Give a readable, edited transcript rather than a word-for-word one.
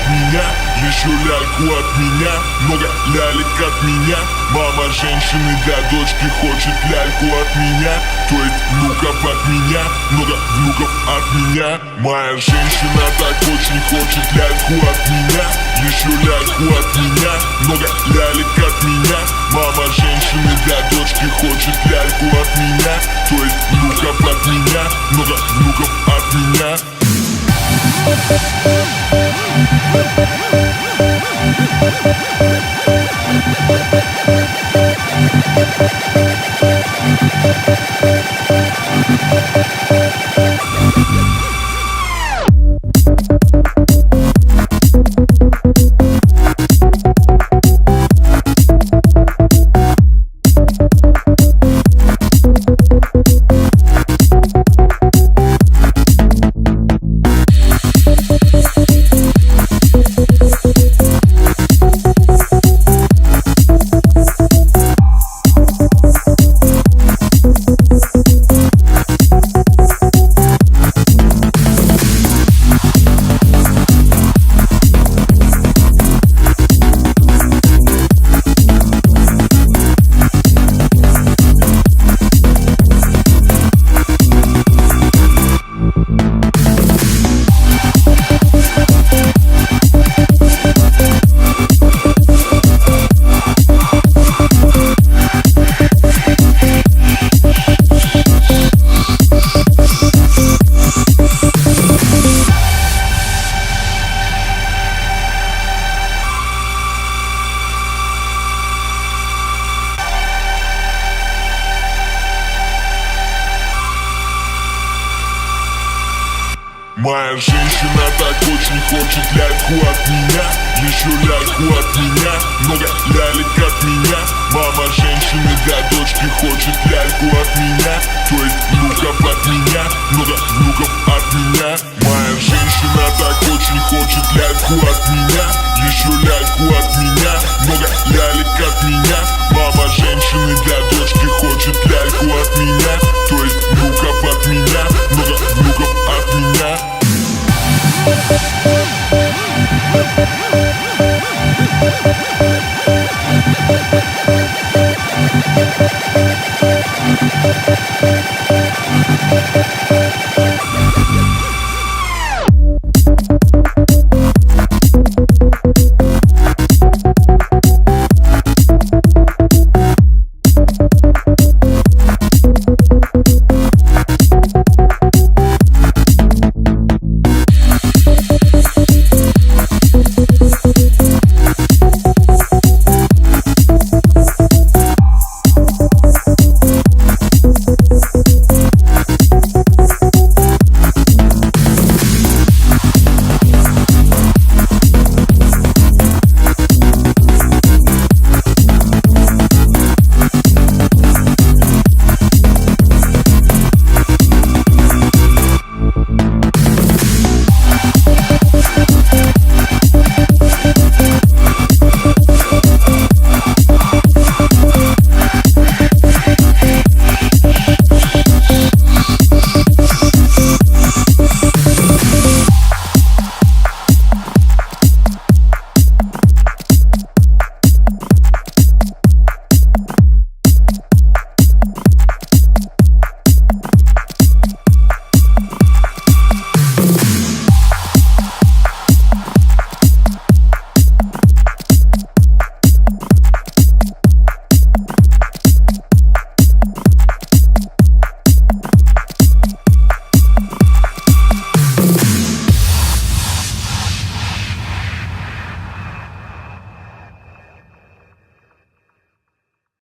от меня, еще ляльку от меня, много лялек от меня. Мама женщины для дочки хочет ляльку от меня, то есть внуков от меня, много внуков от меня. Моя женщина так очень хочет ляльку от меня, еще ляльку от меня, много лялек от меня. Мама женщины для дочки хочет ляльку от меня, то есть внуков от меня, много внуков от меня. Моя женщина так очень хочет ляльку от меня, еще ляльку от меня, много лялек от меня. Мама женщины для дочки хочет ляльку от меня, то есть внуков от меня, много внуков от меня. Моя женщина так очень хочет ляльку от меня, еще ляльку от меня, много лялек от меня. Мама женщины для дочки хочет ляльку от меня,